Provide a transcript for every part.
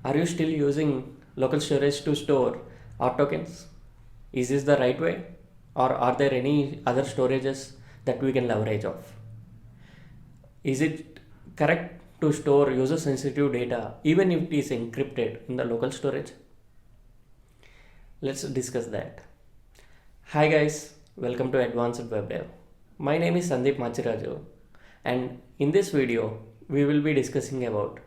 Are you still using local storage to store R tokens? Is this the right way? Or are there any other storages that we can leverage of? Is it correct to store user sensitive data even if it is encrypted in the local storage? Let's discuss that. Hi guys, welcome to Advanced Web Dev. My name is Sandeep Machiraju, and in this video we will be discussing about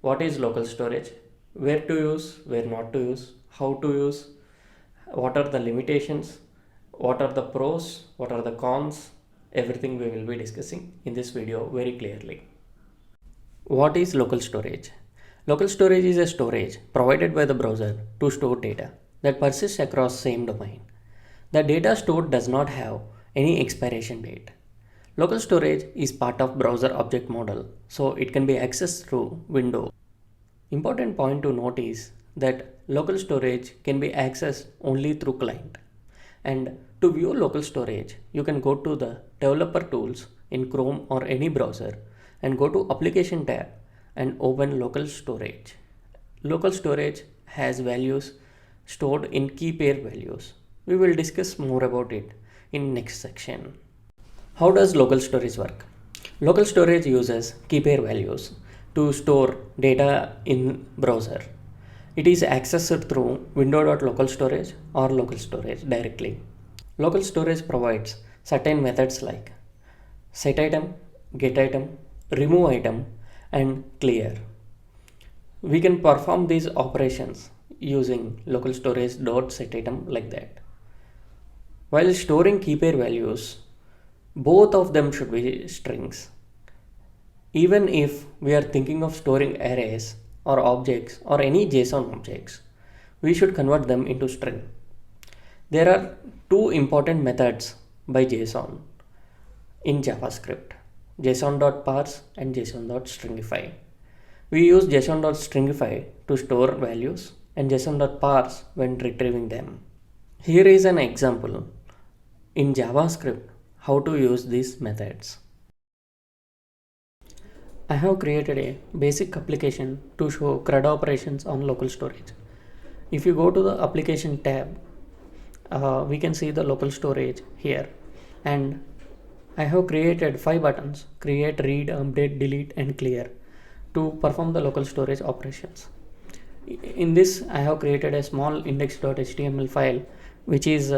what is local storage, where to use, where not to use, how to use, what are the limitations, what are the pros, what are the cons, everything we will be discussing in this video very clearly. What is local storage? Local storage is a storage provided by the browser to store data that persists across same domain. The data stored does not have any expiration date. Local storage is part of browser object model, so it can be accessed through window. Important point to note is that local storage can be accessed only through client. And to view local storage, you can go to the developer tools in Chrome or any browser and go to application tab and open local storage. Local storage has values stored in key pair values. We will discuss more about it in next section. How does local storage work? Local storage uses key pair values to store data in browser. It is accessed through window.localStorage or local storage directly. Local storage provides certain methods like set item, get item, remove item, and clear. We can perform these operations using local storage dot set item like that. While storing key pair values, both of them should be strings. Even if we are thinking of storing arrays or objects or any JSON objects, we should convert them into string. There are two important methods by JSON in JavaScript, json.parse and json.stringify. We use json.stringify to store values and json.parse when retrieving them. Here is an example in JavaScript how to use these methods. I have created a basic application to show CRUD operations on local storage. If you go to the application tab, we can see the local storage here, and I have created 5 buttons: create, read, update, delete, and clear to perform the local storage operations. In this, I have created a small index.html file which is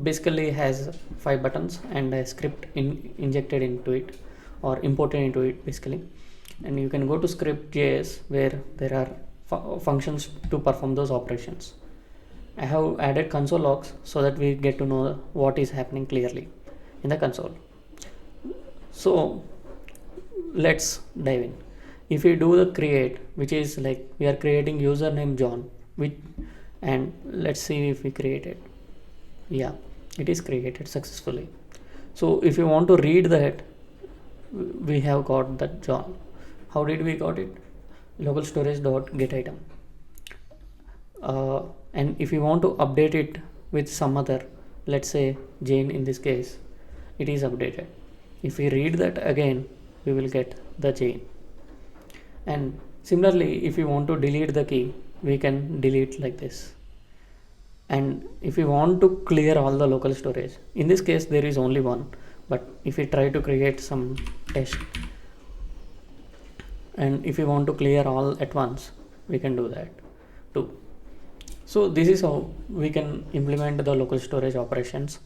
basically has 5 buttons and a script injected into it or imported into it basically. And you can go to script.js where there are functions to perform those operations. I have added console logs so that we get to know what is happening clearly in the console. So let's dive in. If we do the create, which is like we are creating username John, and let's see if we create it. Yeah, it is created successfully. So if you want to read that, we have got that John. How did we got it? Local storage dot get item. And if you want to update it with some other, let's say Jane in this case, it is updated. If we read that again, we will get the Jane. And similarly, if you want to delete the key, we can delete like this. And if we want to clear all the local storage, in this case there is only one, but if we try to create some test, and if we want to clear all at once, we can do that too. So this is how we can implement the local storage operations,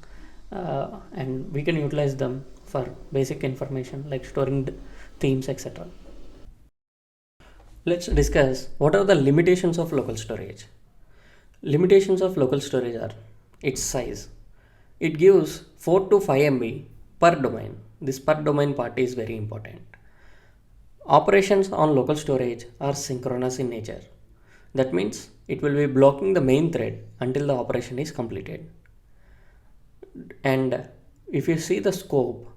and we can utilize them for basic information like storing themes, etc. Let's discuss what are the limitations of local storage. Limitations of local storage are its size. It gives 4 to 5 MB per domain. This per domain part is very important. Operations on local storage are synchronous in nature. That means it will be blocking the main thread until the operation is completed. And if you see the scope,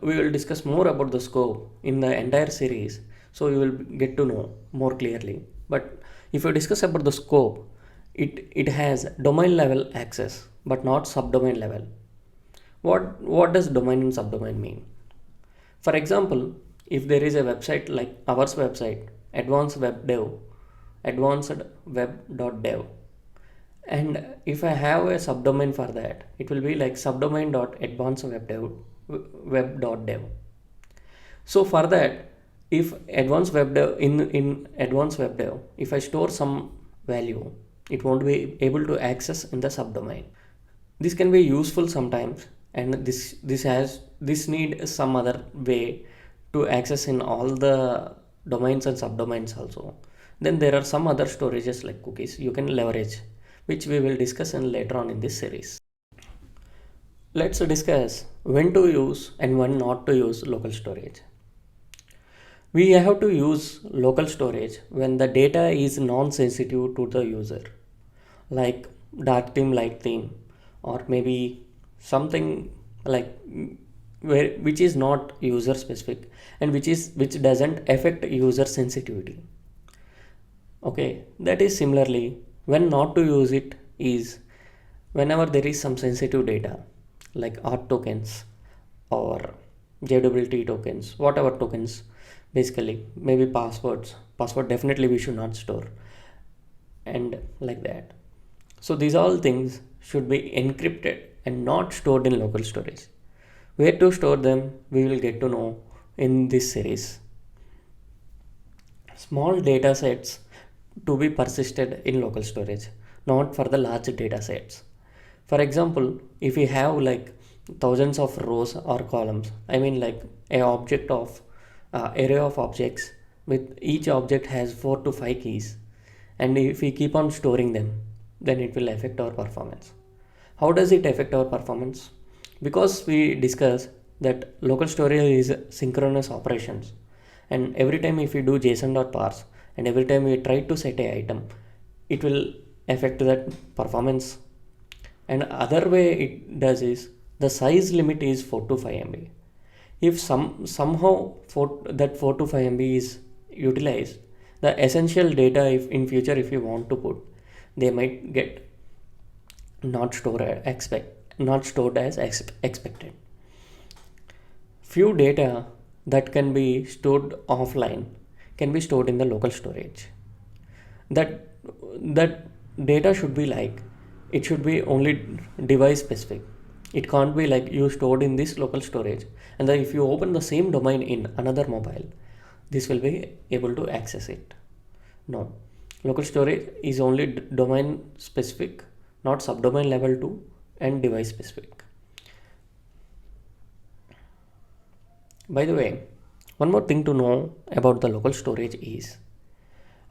we will discuss more about the scope in the entire series, so you will get to know more clearly. But if you discuss about the scope, it has domain level access but not subdomain level. What does domain and subdomain mean? For example, if there is a website like our website, Advanced Web Dev, advancedweb.dev. And if I have a subdomain for that, it will be like subdomain.advancedweb.dev. So for that, if advanced web dev in advanced web dev, if I store some value, it won't be able to access in the subdomain. This can be useful sometimes, and this need some other way to access in all the domains and subdomains also. Then there are some other storages like cookies you can leverage, which we will discuss in later on in this series. Let's discuss when to use and when not to use local storage. We have to use local storage when the data is non-sensitive to the user, like dark theme, light theme, or maybe something like which is not user specific and which doesn't affect user sensitivity. Okay, that is similarly when not to use it is whenever there is some sensitive data like art tokens or JWT tokens, whatever tokens, basically maybe password definitely we should not store, and like that. So these all things should be encrypted and not stored in local storage. Where to store them we will get to know in this series. Small data sets to be persisted in local storage, not for the large data sets. For example, if we have like thousands of rows or columns, I mean like a object of array of objects with each object has 4 to 5 keys, and if we keep on storing them, then it will affect our performance. How does it affect our performance? Because we discussed that local storage is synchronous operations, and every time if we do json.parse and every time we try to set a item, it will affect that performance. And other way it does is the size limit is 4 to 5 MB. If somehow that 4 to 5 MB is utilized, the essential data if in future if you want to put, they might get not stored as expected. Few data that can be stored offline can be stored in the local storage. That data should be like, it should be only device specific. It can't be like you stored in this local storage and then if you open the same domain in another mobile, this will be able to access it. No, local storage is only domain specific, not subdomain level 2 and device specific. By the way, one more thing to know about the local storage is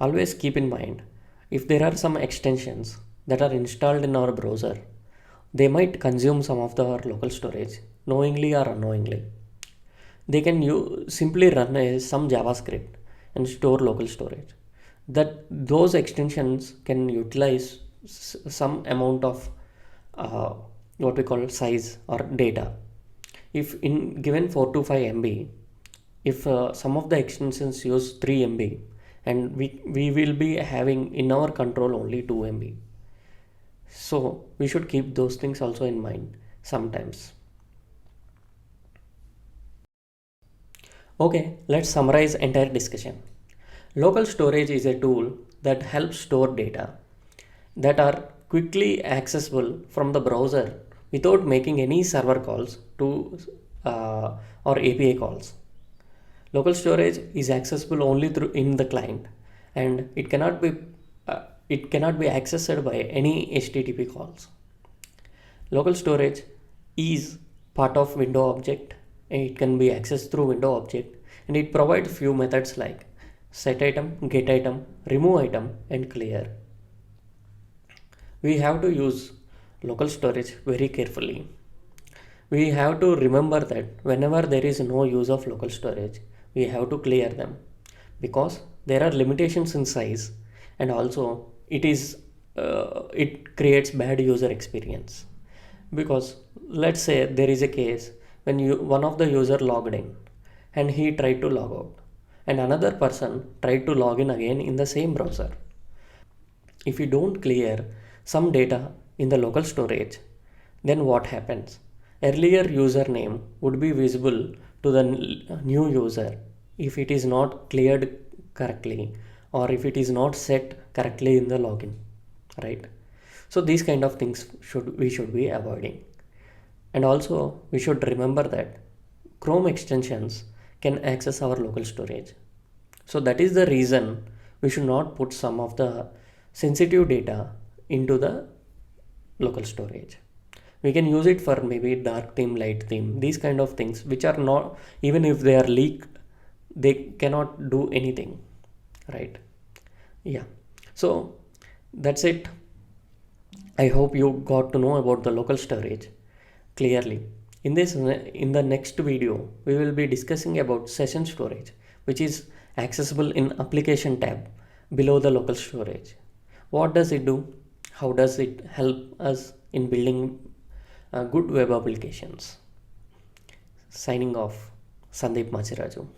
always keep in mind if there are some extensions that are installed in our browser, they might consume some of our local storage knowingly or unknowingly. They can simply run some JavaScript and store local storage. That those extensions can utilize some amount of what we call size or data. If in given 4 to 5 MB, if some of the extensions use 3 MB and we will be having in our control only 2 MB. So we should keep those things also in mind sometimes. Okay, let's summarize entire discussion. Local storage is a tool that helps store data that are quickly accessible from the browser without making any server calls to or API calls. Local storage is accessible only through in the client, and it cannot be accessed by any HTTP calls. Local storage is part of window object and it can be accessed through window object, and it provides few methods like set item, get item, remove item and clear. We have to use local storage very carefully. We have to remember that whenever there is no use of local storage, we have to clear them because there are limitations in size, and also it creates bad user experience. Because let's say there is a case when one of the user logged in and he tried to log out and another person tried to log in again in the same browser. If you don't clear some data in the local storage, then what happens? Earlier username would be visible to the new user if it is not cleared correctly, or if it is not set correctly in the login, right? So these kind of things we should be avoiding. And also we should remember that Chrome extensions can access our local storage. So that is the reason we should not put some of the sensitive data into the local storage. We can use it for maybe dark theme, light theme, these kind of things which are not, even if they are leaked, they cannot do anything, right? Yeah, so that's it. I hope you got to know about the local storage clearly. In the next video, we will be discussing about session storage, which is accessible in application tab below the local storage. What does it do? How does it help us in building good web applications? Signing off, Sandeep Machiraju.